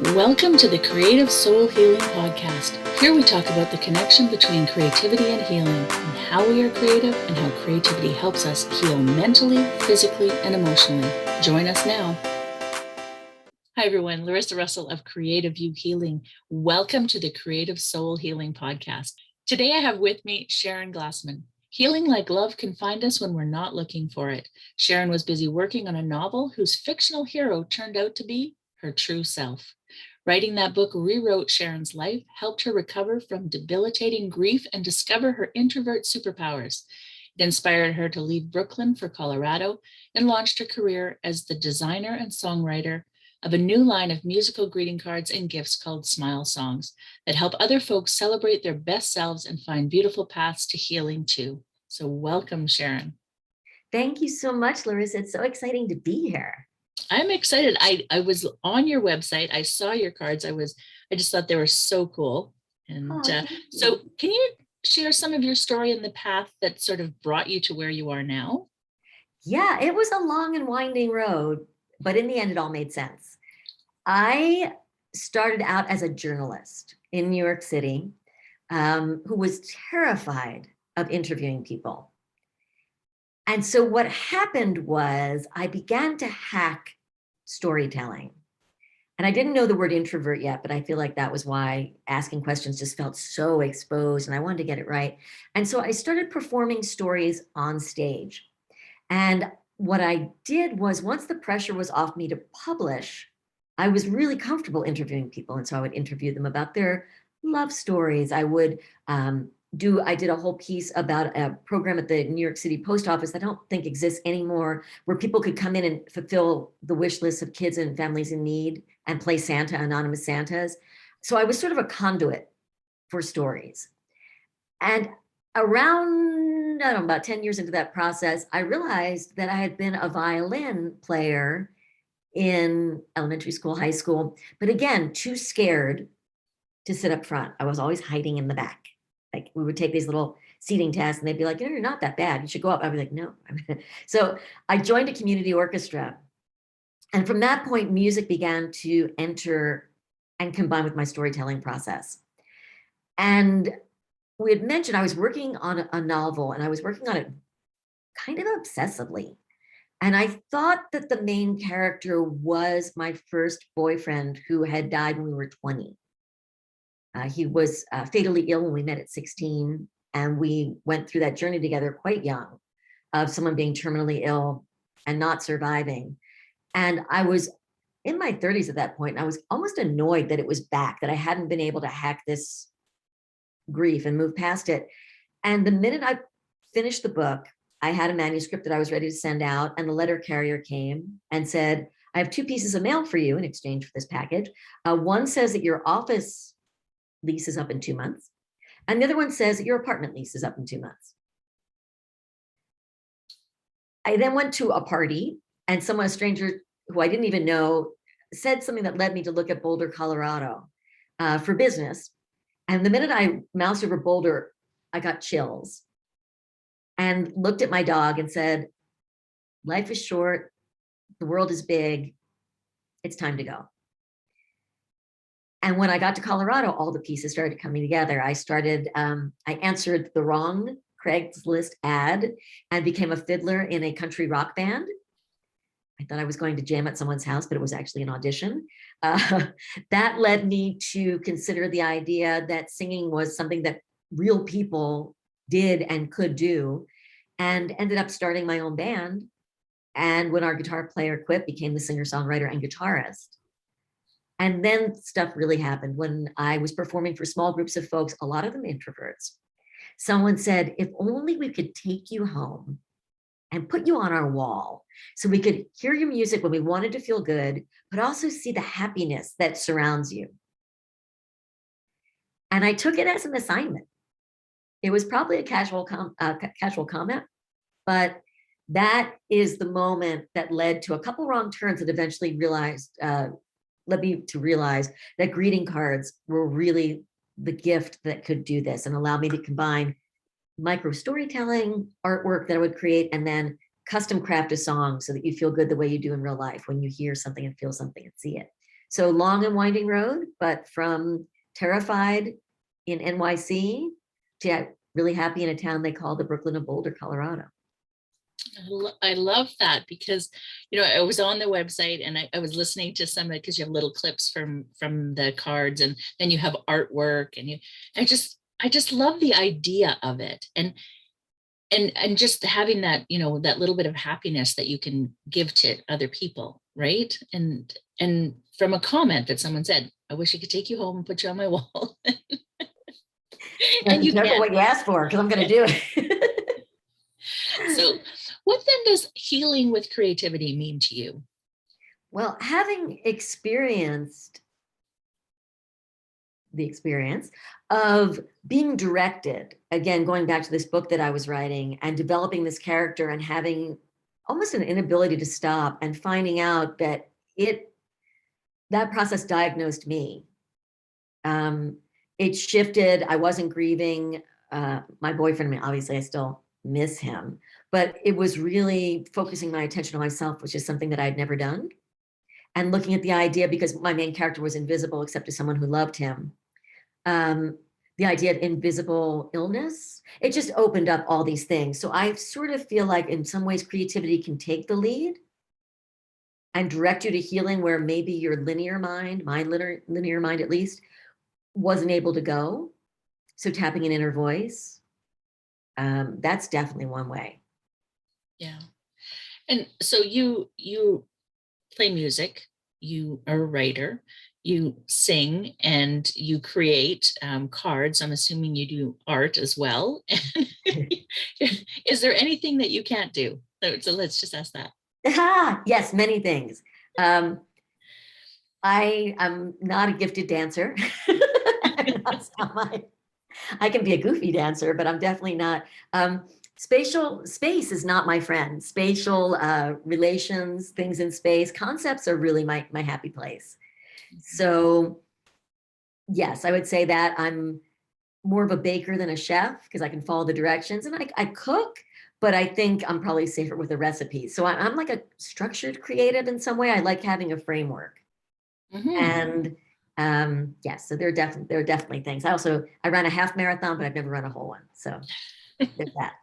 Welcome to the Creative Soul Healing Podcast. Here we talk about the connection between creativity and healing, and how we are creative and how creativity helps us heal mentally, physically, and emotionally. Join us now. Hi, everyone. Larissa Russell of Creative You Healing. Welcome to the Creative Soul Healing Podcast. Today I have with me Sharon Glassman. Healing like love can find us when we're not looking for it. Sharon was busy working on a novel whose fictional hero turned out to be her true self. Writing that book rewrote Sharon's life, helped her recover from debilitating grief and discover her introvert superpowers. It inspired her to leave Brooklyn for Colorado and launched her career as the designer and songwriter of a new line of musical greeting cards and gifts called Smile Songs that help other folks celebrate their best selves and find beautiful paths to healing too. So welcome, Sharon. Thank you so much, Larissa. It's so exciting to be here. I'm excited. I was on your website. I saw your cards. I just thought they were so cool. And so can you share some of your story and the path that sort of brought you to where you are now? Yeah, it was a long and winding road, but in the end, it all made sense. I started out as a journalist in New York City who was terrified of interviewing people. And so what happened was I began to hack storytelling. And I didn't know the word introvert yet, but I feel like that was why asking questions just felt so exposed and I wanted to get it right. And so I started performing stories on stage. And what I did was once the pressure was off me to publish, I was really comfortable interviewing people. And so I would interview them about their love stories. I did a whole piece about a program at the New York City Post Office that I don't think exists anymore, where people could come in and fulfill the wish list of kids and families in need and play Santa, anonymous Santas. So I was sort of a conduit for stories. And around, I don't know, about 10 years into that process, I realized that I had been a violin player in elementary school, high school, but again, too scared to sit up front. I was always hiding in the back. Like we would take these little seating tests and they'd be like, you're not that bad. You should go up. I'd be like, no. So I joined a community orchestra. And from that point, music began to enter and combine with my storytelling process. And we had mentioned I was working on a novel and I was working on it kind of obsessively. And I thought that the main character was my first boyfriend who had died when we were 20. He was fatally ill when we met at 16, and we went through that journey together quite young of someone being terminally ill and not surviving. And I was in my 30s at that point, and I was almost annoyed that it was back, that I hadn't been able to hack this grief and move past it. And the minute I finished the book, I had a manuscript that I was ready to send out, and the letter carrier came and said, I have 2 pieces of mail for you in exchange for this package. One says that your office lease is up in 2 months. And the other one says that your apartment lease is up in 2 months. I then went to a party and a stranger who I didn't even know said something that led me to look at Boulder, Colorado for business. And the minute I moused over Boulder, I got chills and looked at my dog and said, life is short. The world is big. It's time to go. And when I got to Colorado, all the pieces started coming together. I answered the wrong Craigslist ad and became a fiddler in a country rock band. I thought I was going to jam at someone's house, but it was actually an audition. That led me to consider the idea that singing was something that real people did and could do, and ended up starting my own band. And when our guitar player quit, became the singer-songwriter and guitarist. And then stuff really happened when I was performing for small groups of folks, a lot of them introverts. Someone said, if only we could take you home and put you on our wall so we could hear your music when we wanted to feel good, but also see the happiness that surrounds you. And I took it as an assignment. It was probably a casual comment, but that is the moment that led to a couple wrong turns that eventually led me to realize that greeting cards were really the gift that could do this and allow me to combine micro storytelling, artwork that I would create, and then custom craft a song so that you feel good the way you do in real life when you hear something and feel something and see it. So long and winding road, but from terrified in NYC to really happy in a town they call the Brooklyn of Boulder, Colorado. I love that because, I was on the website and I was listening to some of it because you have little clips from the cards, and then you have artwork, and I just love the idea of it. And just having that, that little bit of happiness that you can give to other people. Right. And from a comment that someone said, I wish I could take you home and put you on my wall. And Be you careful can. what you ask for, because I'm going to do it. So what then does healing with creativity mean to you? Well, having experienced the experience of being directed, again, going back to this book that I was writing and developing this character and having almost an inability to stop, and finding out that that process diagnosed me. It shifted. I wasn't grieving my boyfriend. I mean, obviously I still miss him, but it was really focusing my attention on myself, which is something that I'd never done. And looking at the idea, because my main character was invisible except to someone who loved him. The idea of invisible illness, it just opened up all these things. So I sort of feel like in some ways creativity can take the lead and direct you to healing where maybe your linear mind, my linear mind at least, wasn't able to go. So tapping an inner voice, that's definitely one way. Yeah. And so you play music, you are a writer, you sing, and you create cards. I'm assuming you do art as well. Is there anything that you can't do? So let's just ask that. Yes, many things. I am not a gifted dancer. I can be a goofy dancer, but I'm definitely not. Spatial space is not my friend. Spatial relations, things in space, concepts are really my happy place. So yes, I would say that I'm more of a baker than a chef because I can follow the directions, and I cook, but I think I'm probably safer with a recipe. So I'm like a structured creative in some way. I like having a framework. And yes, so there are definitely things. I ran a half marathon, but I've never run a whole one. So there's that.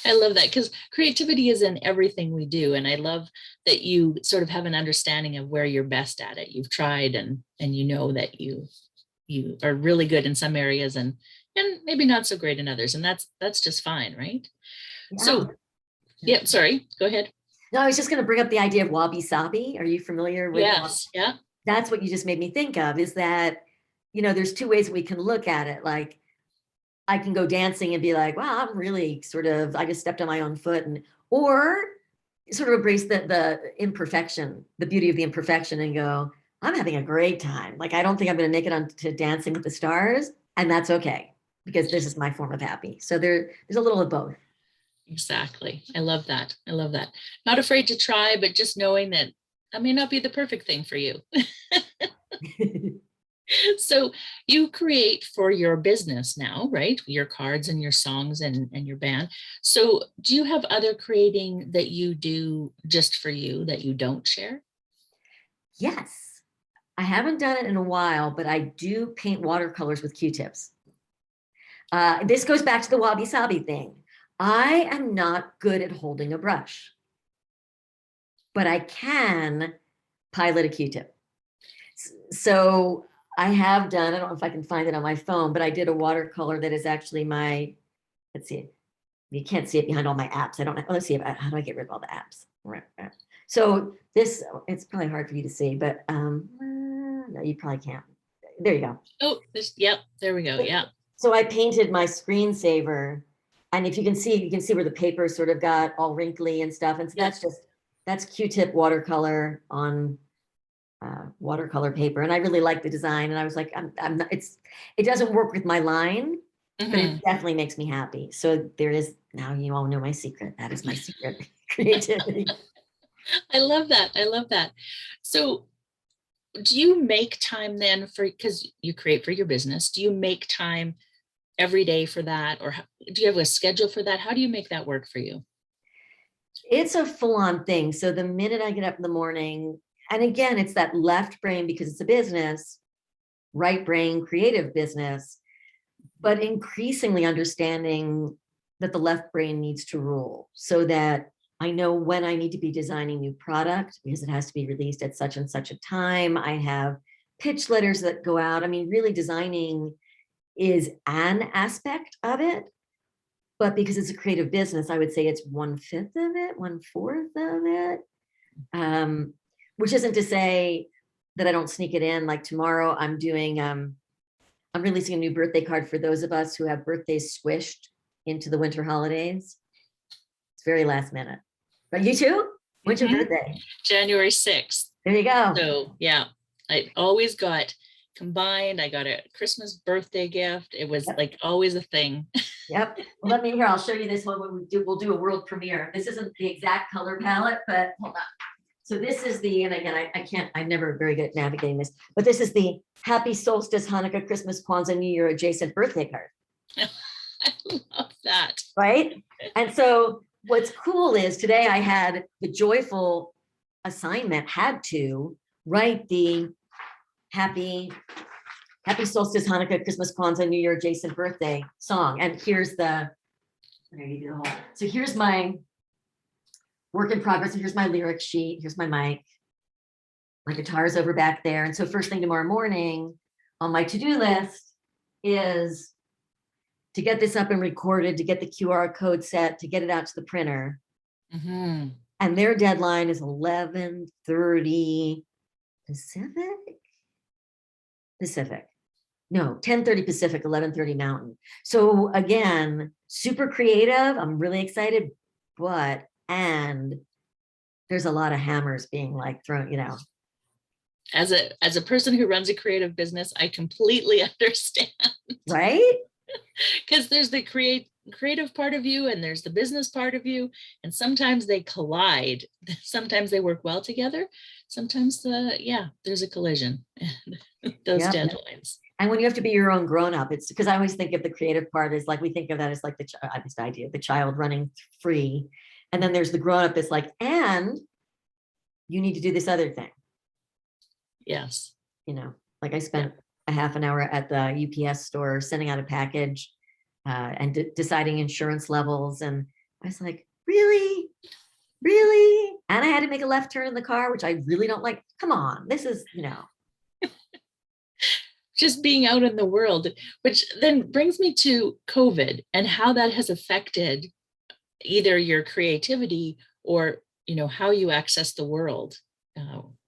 I love that because creativity is in everything we do. And I love that you sort of have an understanding of where you're best at it. You've tried and you know that you are really good in some areas and maybe not so great in others. And that's just fine, right? Yeah. So yeah, sorry, go ahead. No, I was just going to bring up the idea of wabi sabi. Are you familiar with Yes, yeah. That's what you just made me think of, is that, there's two ways we can look at it. Like, I can go dancing and be like, wow, I'm really I just stepped on my own foot, or sort of embrace the imperfection, the beauty of the imperfection, and go, I'm having a great time. Like, I don't think I'm going to make it onto Dancing with the Stars, and that's okay because this is my form of happy. So there's a little of both. Exactly. I love that. I love that. Not afraid to try, but just knowing that may not be the perfect thing for you. So you create for your business now, right? Your cards and your songs and your band. So do you have other creating that you do just for you that you don't share? Yes. I haven't done it in a while, but I do paint watercolors with Q-tips. This goes back to the wabi-sabi thing. I am not good at holding a brush, but I can pilot a Q-tip. So I have done, I don't know if I can find it on my phone, but I did a watercolor that is actually let's see, you can't see it behind all my apps. I don't know. Let's see, how do I get rid of all the apps? Right. So it's probably hard for you to see, but no, you probably can't. There you go. Oh, yep, there we go, yeah. So I painted my screensaver, and if you can see where the paper sort of got all wrinkly and stuff. And so that's Q-tip watercolor on watercolor paper. And I really like the design. And I was like, I'm not, it doesn't work with my line, but it definitely makes me happy. So now you all know my secret. That is my secret, creativity. I love that. I love that. So do you make time then because you create for your business, do you make time every day for that? Or do you have a schedule for that? How do you make that work for you? It's a full-on thing. So the minute I get up in the morning And again, it's that left brain because it's a business, right brain, creative business, but increasingly understanding that the left brain needs to rule so that I know when I need to be designing new product because it has to be released at such and such a time. I have pitch letters that go out. I mean, really designing is an aspect of it, but because it's a creative business, I would say it's 1/5 of it, 1/4 of it. Which isn't to say that I don't sneak it in. Like tomorrow I'm doing, I'm releasing a new birthday card for those of us who have birthdays squished into the winter holidays. It's very last minute. But you too? When's your birthday? January 6th. There you go. So yeah, I always got combined. I got a Christmas birthday gift. It was like always a thing. Yep. Well, let me here. I'll show you this one. We'll do a world premiere. This isn't the exact color palette, but hold on. So this is the, and again, I'm never very good at navigating this, but this is the Happy Solstice, Hanukkah, Christmas, Kwanza, New Year adjacent birthday card. I love that. Right? And so what's cool is today I had the joyful assignment, had to write the Happy Solstice, Hanukkah, Christmas, Kwanzaa, New Year adjacent birthday song. And here's the, so here's my work in progress. And here's my lyric sheet. Here's my mic. My guitar's over back there. And so first thing tomorrow morning on my to-do list is to get this up and recorded, to get the QR code set, to get it out to the printer. Mm-hmm. And their deadline is 11:30 Pacific. No, 10:30 Pacific, 11:30 Mountain. So again, super creative. I'm really excited, and there's a lot of hammers being like thrown, As a person who runs a creative business, I completely understand. Right? Because there's the creative part of you and there's the business part of you, and sometimes they collide. Sometimes they work well together. Sometimes there's a collision. Those deadlines. And when you have to be your own grown-up, it's because I always think of the creative part as like, we think of that as like the idea of the child running free. And then there's the grown-up that's like, and you need to do this other thing. Yes. Like I spent a half an hour at the UPS store sending out a package and deciding insurance levels. And I was like, really? And I had to make a left turn in the car, which I really don't like. Come on, this is, Just being out in the world, which then brings me to COVID and how that has affected either your creativity or, how you access the world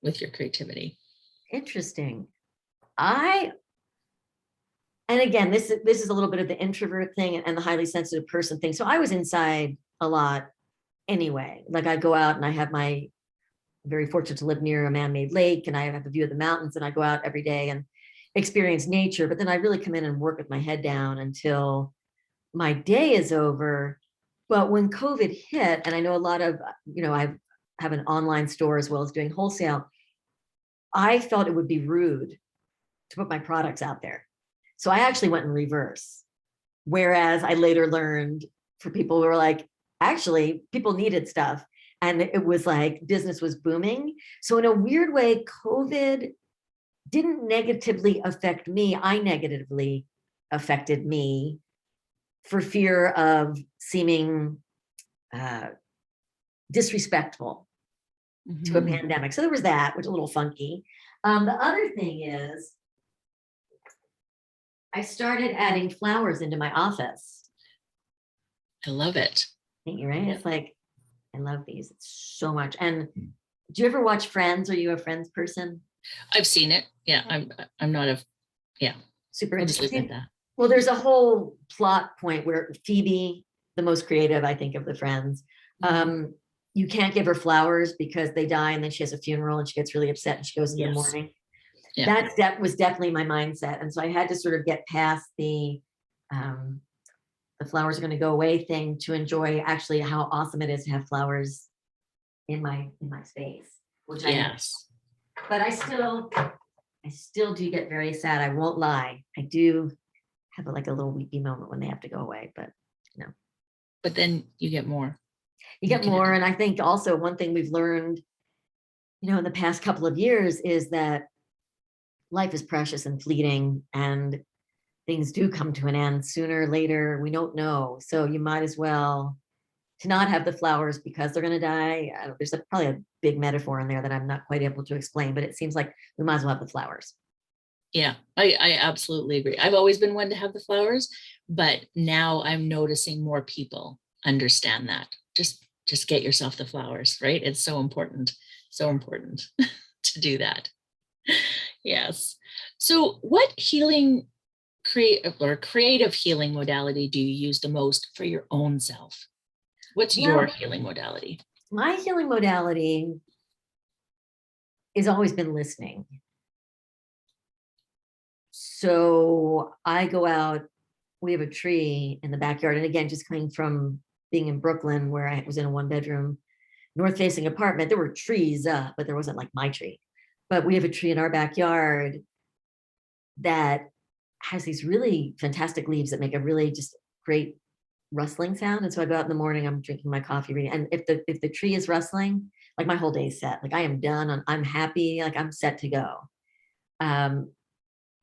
with your creativity. Interesting. And again, this is a little bit of the introvert thing and the highly sensitive person thing. So I was inside a lot anyway. Like I go out and I have very fortunate to live near a man-made lake and I have a view of the mountains and I go out every day and experience nature, but then I really come in and work with my head down until my day is over. But when COVID hit, and I know a lot of, I have an online store as well as doing wholesale, I felt it would be rude to put my products out there. So I actually went in reverse. Whereas I later learned for people who were like, actually, people needed stuff. And it was like business was booming. So in a weird way, COVID didn't negatively affect me. I negatively affected me for fear of seeming disrespectful to a pandemic. So there was that, which was a little funky. The other thing is I started adding flowers into my office. I love it. Ain't you right? Yeah. It's like, I love these. It's so much. And do you ever watch Friends? Are you a Friends person? I've seen it. Yeah, I'm not super interested. Well, there's a whole plot point where Phoebe, the most creative, I think, of the Friends, you can't give her flowers because they die and then she has a funeral and she gets really upset and she goes in the morning. Yeah. That was definitely my mindset. And so I had to sort of get past the flowers are going to go away thing to enjoy actually how awesome it is to have flowers in my space, which but I still do get very sad. I won't lie. I do have a little weepy moment when they have to go away, but But then you get more. You get more. And I think also one thing we've learned in the past couple of years is that life is precious and fleeting, and things do come to an end sooner or later. We don't know. So you might as well to not have the flowers because they're going to die. There's probably a big metaphor in there that I'm not quite able to explain, but it seems like we might as well have the flowers. Yeah, I absolutely agree. I've always been one to have the flowers, but now I'm noticing more people understand that. Just get yourself the flowers, right? It's so important to do that. Yes. So what creative healing modality do you use the most for your own self? What's your healing modality? My healing modality has always been listening. So I go out, we have a tree in the backyard. And again, just coming from being in Brooklyn, where I was in a 1-bedroom north facing apartment, there were trees, but there wasn't like my tree. But we have a tree in our backyard that has these really fantastic leaves that make a really just great rustling sound. And so I go out in the morning, I'm drinking my coffee, reading. And if the tree is rustling, like my whole day is set. Like I am done. I'm happy. Like I'm set to go.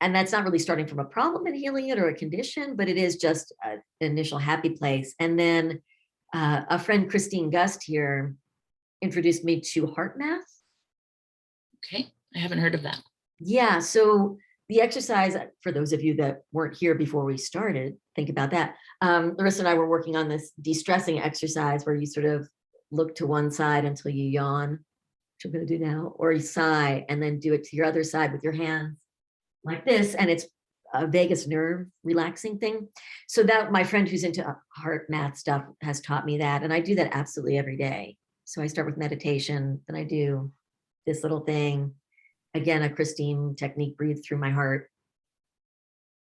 And that's not really starting from a problem and healing it or a condition, but it is just an initial happy place. And then a friend, Christine Gust here, introduced me to heart math. Okay, I haven't heard of that. Yeah, so the exercise, for those of you that weren't here before we started, think about that. Larissa and I were working on this de-stressing exercise where you sort of look to one side until you yawn, which I'm going to do now, or you sigh and then do it to your other side with your hands like this. And it's a vagus nerve relaxing thing. So that my friend who's into heart math stuff has taught me that. And I do that absolutely every day. So I start with meditation, then I do this little thing. Again, a Christine technique, breathe through my heart,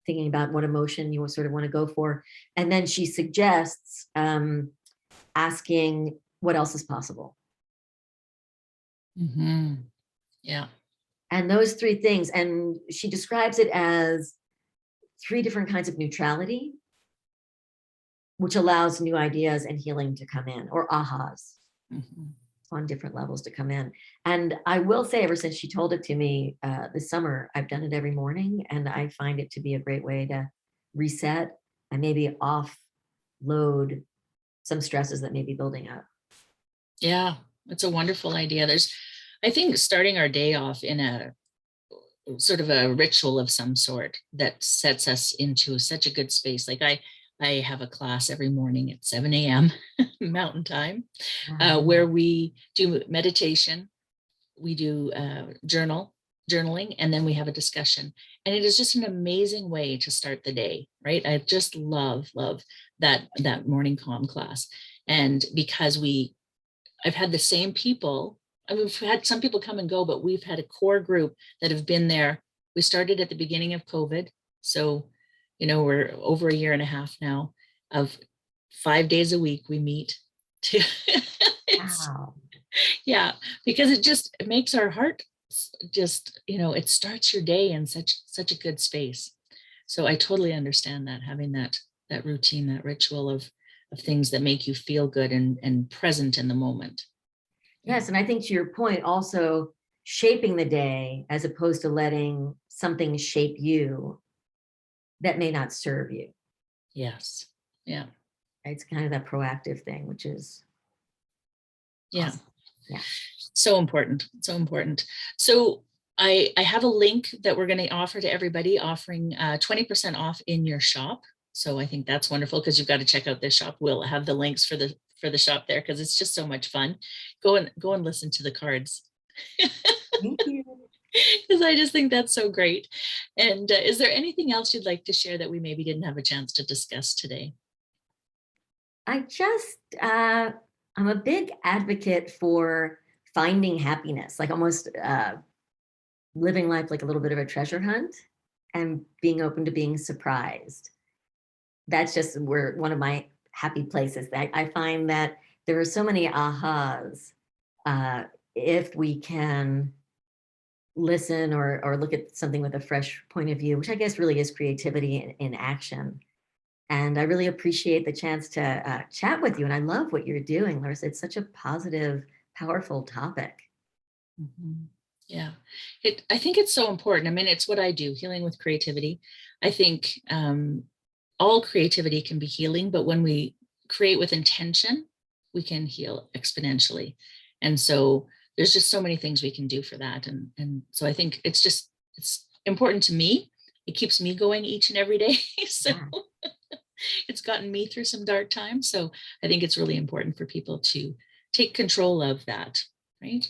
thinking about what emotion you sort of want to go for. And then she suggests asking what else is possible. Mm-hmm. Yeah. And those three things, and she describes it as 3 different kinds of neutrality, which allows new ideas and healing to come in, or ahas. Mm-hmm. On different levels to come in. And I will say, ever since she told it to me this summer, I've done it every morning, and I find it to be a great way to reset and maybe offload some stresses that may be building up. Yeah, it's a wonderful idea. I think starting our day off in a sort of a ritual of some sort that sets us into such a good space. Like I have a class every morning at 7 a.m. Mountain Time, where we do meditation, we do journaling, and then we have a discussion. And it is just an amazing way to start the day, right? I just love that morning calm class. And because I've had the same people, I mean, we've had some people come and go, but we've had a core group that have been there. We started at the beginning of COVID. So we're over 1.5 years now of 5 days a week we meet to Wow. Yeah, because it makes our heart just, it starts your day in such a good space. So I totally understand that, having that routine, that ritual of things that make you feel good and present in the moment. Yes, and I think to your point, also shaping the day as opposed to letting something shape you that may not serve you. Yes. Yeah. It's kind of that proactive thing, which is awesome. Yeah. So important. So I have a link that we're going to offer to everybody, offering 20% off in your shop. So I think that's wonderful, because you've got to check out this shop. We'll have the links for the shop there, because it's just so much fun. Go and listen to the cards. Thank you. Because I just think that's so great. And is there anything else you'd like to share that we maybe didn't have a chance to discuss today? I'm a big advocate for finding happiness, like almost living life like a little bit of a treasure hunt, and being open to being surprised. That's just one of my happy places. That I find that there are so many ahas if we can listen or look at something with a fresh point of view, which I guess really is creativity in action. And I really appreciate the chance to chat with you. And I love what you're doing, Larissa. It's such a positive, powerful topic. Mhm. Yeah, I think it's so important. I mean, it's what I do, healing with creativity. I think all creativity can be healing, but when we create with intention, we can heal exponentially. And so there's just so many things we can do for that. And so I think it's important to me. It keeps me going each and every day. So Yeah. it's gotten me through some dark times. So I think it's really important for people to take control of that, right?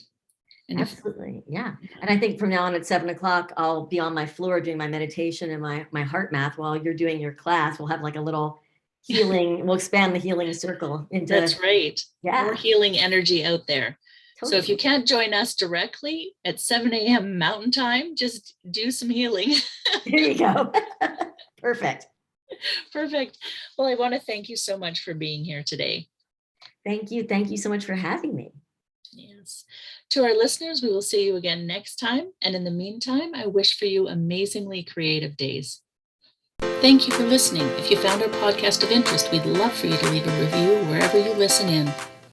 And if Absolutely. Yeah. And I think from now on at 7 o'clock, I'll be on my floor doing my meditation and my heart math while you're doing your class. We'll have like a little healing, we'll expand the healing circle into, That's right. More yeah, healing energy out there. So if you totally. can't join us directly at 7 a.m. Mountain Time, just do some healing. There you go. Perfect. Perfect. Well, I want to thank you so much for being here today. Thank you. Thank you so much for having me. Yes. To our listeners, we will see you again next time. And in the meantime, I wish for you amazingly creative days. Thank you for listening. If you found our podcast of interest, we'd love for you to leave a review wherever you listen in.